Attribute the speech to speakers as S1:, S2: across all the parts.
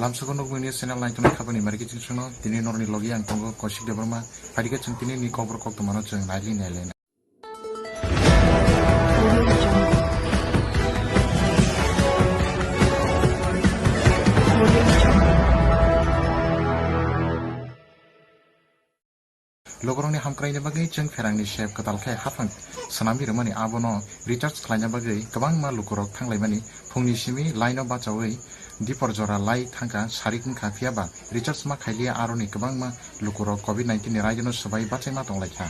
S1: Lamsoko nugmini channel line tuni khapani mariki chingsono tini norni logi ang tongo Kaushik Debarma padika chung tini ni khobor kok tomano chung naili naile. Lokorongni hamkraina bagai chung ferangni chef katalkhai hafang sanami remani abono recharge khlaina bagai kabang ma lukorok thanglaimani phungni simi line bachawi dipor jora lai thangka sarikun khafia ba recharge ma khailia aroni kabang ma lukorok covid-19 ni rajono sabai bachai ma tonglaikha.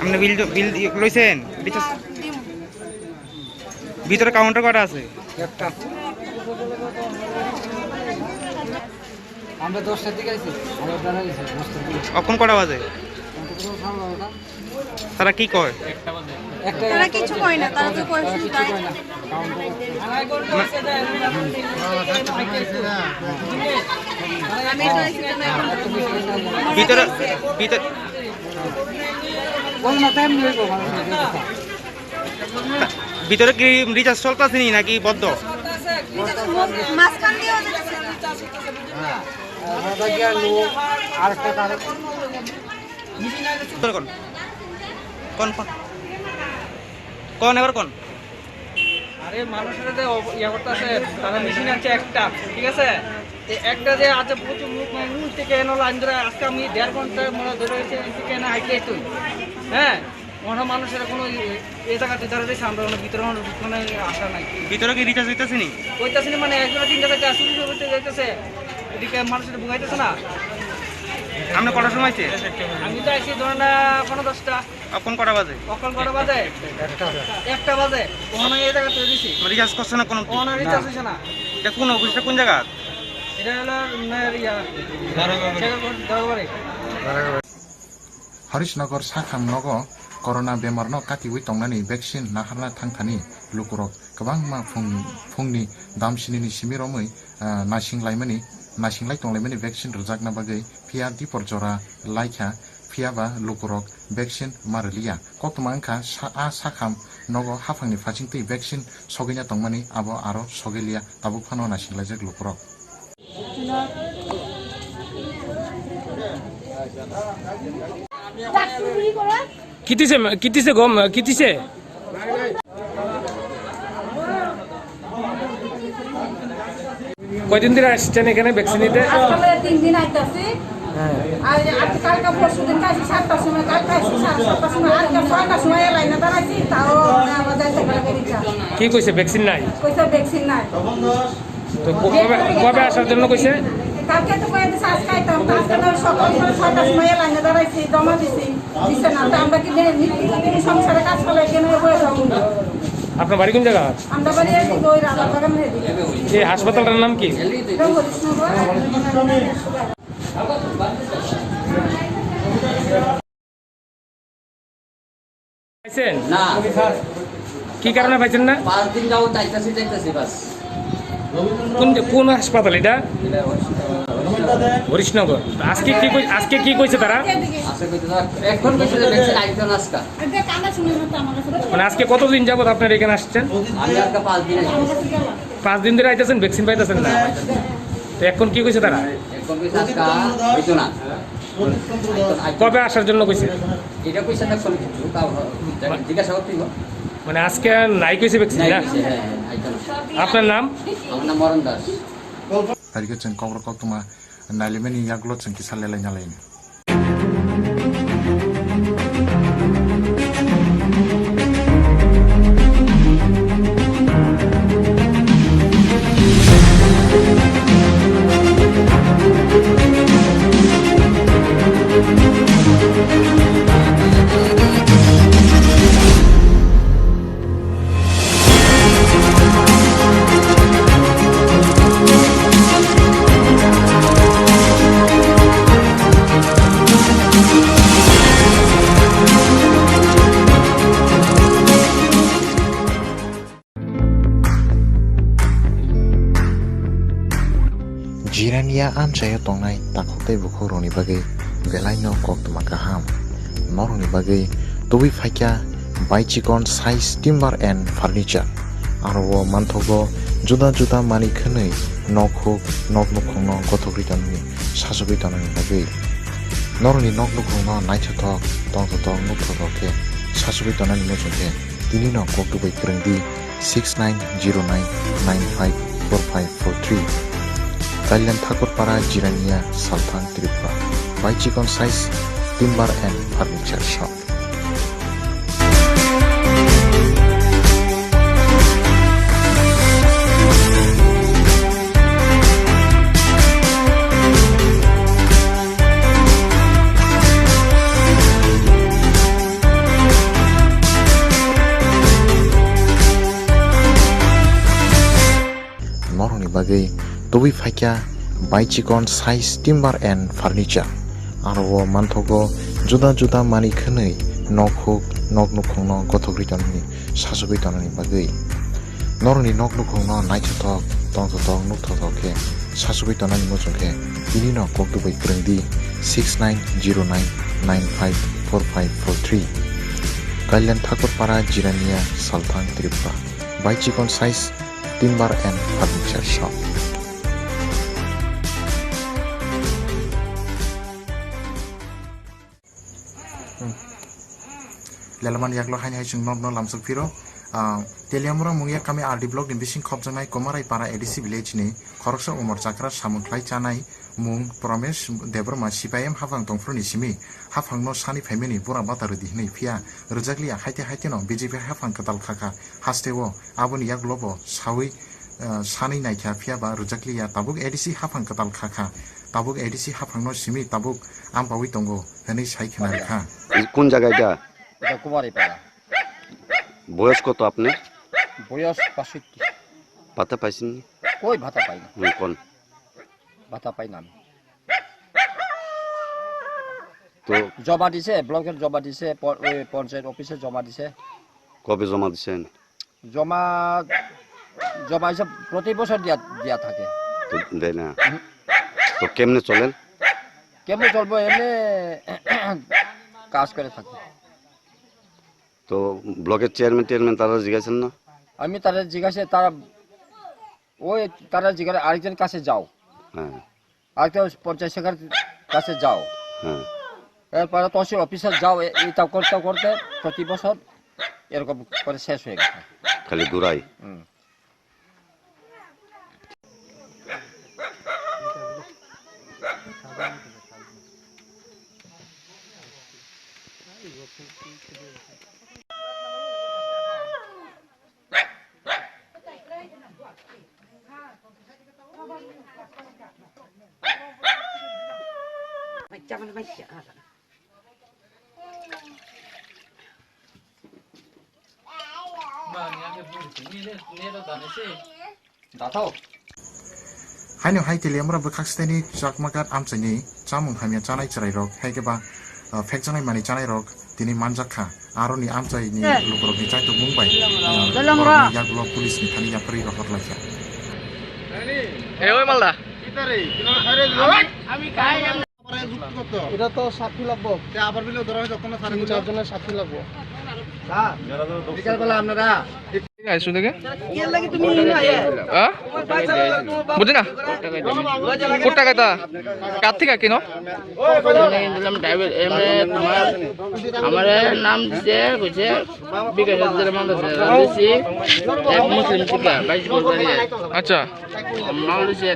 S2: আপনি বিল লইছেন ভিতরে counter করা আছে
S3: একটা আমরা 10টার দিকে আইছি আমরা দাঁড়াইছি 10টার দিকে
S2: কখন কটা বাজে তারা কি কয়
S4: তারা কিছু কয় না তারা তো কয় শুধু তাই
S2: ভিতরে ভিতরে
S3: কোন না টাইম নিয়ে গো
S2: ভিতরে কি রিচার্জ চলতেছে নাকি বদ্ধ
S4: মাঝখান দিয়ে
S3: হ্যাঁ আমরা গিয়া লোক আর একটা কারে
S2: কোন কোন এবার কোন
S5: আরে মানুষের যে ইয়া করতেছে তারা মেশিন আছে একটা ঠিক আছে একটা যে আছে প্রচুর মুখ থেকে এনো লাইন ধরে আজকে আমি 1.5 ঘন্টা মনে ধরে হয়েছে থেকে না হাইটে তুই হ্যাঁ মনে মানুষের কোনো এই জায়গাতে ধরে দিয়েছে আমরা ভিতরে মানে আসা নাই
S2: ভিতরে কি রিচার্জ হইতেছে নি
S5: কইতাছি না মানে একজনের 3টা থেকে শুরু করতে যাইতেছে এদিকে মানুষের ভুগাইতেছে না
S2: আপনি কটার সময় আছে
S5: আমি তো আইছি ধরেন 10:30
S2: কখন কটা বাজে
S5: কখন কটা বাজে একটা বাজে ওখানে এই জায়গাতে দিছি
S2: রিচার্জ করছে না কোনো
S5: ওখানে রিচার্জ হইছে না
S2: এটা কোন অফিসটা কোন জায়গা
S5: এটা হলো দারোগাবাড়ি
S1: Harisnagar sakham nogo corona bemar no katiwi tongnani vaccine naharna thangthani lukurok kabang ma phungni damsini ni simiromui nasinglai tonglaimani vaccine rjakna bagai phia dipor jora laikha phia ba lukurok vaccine marliya kotma angkha sakham nogo hafangni phachingtui vaccine sogina tongmani abo aro sogelia tabuk phano nasinglajak lukurok
S6: কিতিছে গম কিতিছে কয়দিন ধরে আসছেন এখানে vaccine নিতে
S4: 3 দিন আইতাছি আর আজকে কালকে পরশুদিন কাছে 7টার সময় কালকে 7টার সময় আজকে 6টার সময় লাইনে দাঁড়াইছি তাও আমাদের থেকে বেরিয়েছে
S6: কি কইছে ভ্যাকসিন নাই
S4: কইছে ভ্যাকসিন নাই
S6: তো কবে আসার জন্য কইছে
S4: কালকে তো কইছে আজকে আইতাম আজকে না সকাল 6টার সময় লাইনে দাঁড়াইছি জমা দিছি দিছে না তো আমরা কি নিত্যদিন সংসারে কাজ করে কেন বসে থাকবো
S6: আপনার বাড়ি কোন জায়গা
S4: আমরা বাড়ি আছি ওই রাজাবাগান রেডি
S6: এই হাসপাতালটার নাম কি পাইছেন
S3: না
S6: কি কারণে পাইছেন না
S3: 5 দিন যাও যাইতাছি বাস
S6: কোন হাসপাতাল এটা হরিশনগর আজকে কি কইছে তারা
S3: আছে কইতে এখন কইছে যে ভ্যাকসিন আইতো না আজকে
S4: এটা কানা শুনে না তো আমার কাছে
S6: মানে আজকে কতদিন যাবত আপনারা এখানে আসছেন
S3: আমি আজকে 5 দিন আইছি
S6: 5 দিন ধরে আইতেছেন ভ্যাকসিন পাইতেছেন না তো এখন কি কইছে তারা
S3: এখন কইছে আজকে হইতো না
S6: কবে আসার জন্য কইছে
S3: এটা কইছে না কোন কিছু তাও জিজ্ঞাসা করতে
S6: মানে আজকে নাই কইছে ভ্যাকসিন না
S3: আইতো না
S6: আপনার নাম
S3: আমার নাম মরণ Das
S1: parike chung khobor kok toma nailimani yaklo chung kisalelai nalaini Jirania amchaya tongnai takhotai bukhoroni bagai belaino koktuma kaham. Noroni bagai tubi faikya baichikon size timber and furniture. Aro manthogo juda juda mani khwnei nokhuk noknukhungno gothokritanni sajogritanani bagai. Noroni noknukhungno naithotok tongthotok nukthokok ke sajogritanani mochongke tinino koktubai krengdi 6909954543. Kalian Thakurpara Jirania Salthang Tripura Baichikon Size Timber and Furniture Shop. Noroni bagai tubi faikya baichikon size timber and furniture. Aro manthogo juda juda mani khwnei nokhuk noknukhungno gothokritanani sajogritanani bagai. Noroni noknukhungno naithotok tongthotok nukthokok ke sajogritanani mochongke tinino koktubai krengdi 6909954543. Kalian Thakurpara Jirania Salthang Tripura Baichikon Size Timber and Furniture Shop. Lelaman yaklo hanya chung no lamsuk piro teliamura mungya kami RD block din bising khopjanai komarai para ADC village ni khoroksa umor chakra samuklai chanai mung Promesh Debroma CPM hafang tongfroni simi hafang no sani family pura bataru dihnei phia rjakli haite no BJP hafang katal khaka hasteo aboni yaklobo sawi sani naikha phia ba rjakli ya tabuk ADC hafang katal khaka tabuk ADC hafang no simi tabuk ampawi tongo henei saikena rekha
S7: কোন জায়গায় এটা
S3: এটা কুমারীপাড়া
S7: বয়স কত আপনি
S3: বয়স 65
S7: পাতা পাইছেন
S3: কই ভাতা পাই না
S7: কোন
S3: ভাতা পাই না আমি।
S7: তো
S3: জমা দিছে ব্লকের জমা দিছে ওই পঞ্চায়েত অফিসে জমা দিছে
S7: কবে জমা দিছেন
S3: জমা হিসাব প্রতি বছর দিয়া থাকে
S7: তো দেয় না তো কেমনে চলেন
S3: কেমন চলবো এমনি কাজ করে থাকি
S7: তো ব্লকের চেয়ারম্যান তারা জিজ্ঞাসেন না
S3: আমি তারা জিজ্ঞাসা তারা জিজ্ঞাসা আরেকজনের কাছে যাও
S7: হ্যাঁ
S3: আরেকটা পঞ্চায়েত সেক্রেটারির কাছে যাও
S7: হ্যাঁ
S3: এরপরে তহসিল অফিসার যাও এটা করতে করতে প্রতি বছর এরকম করে শেষ হয়ে গেছে
S7: খালি দূরাই
S1: Haino hai teliamura bukaksteni jakmakat amchani chamung hamya chanai charai rok haikeba phekjanai mani chanai rok tini manjakha aroni amchai ni lukrok ni chaitu mumbai yaklo police ni thani yapri rok laika
S6: ওই মালদা
S3: এটা তো সাক্ষী লাগবো আবার বিলে ধরা হয়েছে কোনো চারজনের সাক্ষী লাগবো বিকালবেলা আপনারা
S6: আইসু দেখে বুঝি না কোট টাকা তা কার থেকে কিনো
S8: আমার নাম দিছে কইছে বিকাশ দিছি এক মুসলিম থেকে 22 বছর
S6: আচ্ছা
S8: নাম দিছে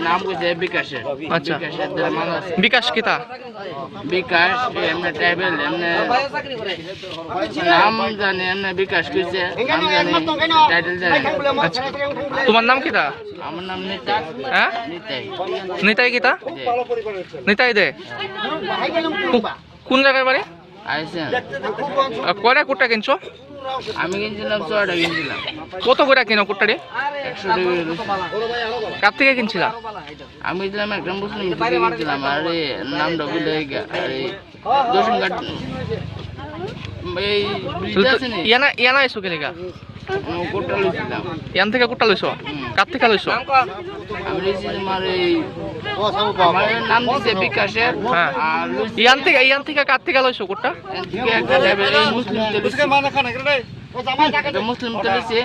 S8: নাম কইছে বিকাশের
S6: আচ্ছা
S8: বিকাশের
S6: বিকাশ কিতা
S8: বিকাশ এমনি ট্রাইবেল এমনি নাম জানে এমনি বিকাশ কইছে নাম জানে টাইটেল জানে
S6: আচ্ছা তোমার নাম কিতা
S8: আমার নাম নিতাই
S6: হ্যাঁ
S8: নিতাই
S6: নিতাই কিতা নিতাই দে কোন জায়গায় বাড়ি
S8: আইছেন
S6: কয়টা কুট্টা কিনছো
S8: আমি কিনছিলাম 6 টাকা কিনছিলাম
S6: কত করে কিনো কুট্টারে
S8: 100 টাকা
S6: কার থেকে কিনছিলা
S8: আমি দিলাম একটা মুসলিম থেকে কিনছিলাম আর নামটা ভুলে গেছে আর দর্শন কার্ড এই ব্রিজ আছে না
S6: ইয়ানা এসো কে লেগা
S8: কোটা লইছিলাম
S9: ইয়ান থেকে কোটা লইছো কার থেকে লইছো
S8: আমি লইছি তোমার এই আমার নাম দিছে বিকাশের
S9: হ্যাঁ
S8: আর লইছি
S9: ইয়ান থেকে কার থেকে লইছো কোটা
S8: এদিকে একটা ড্রাইভার এই মুসলিম মুসলিম লইছি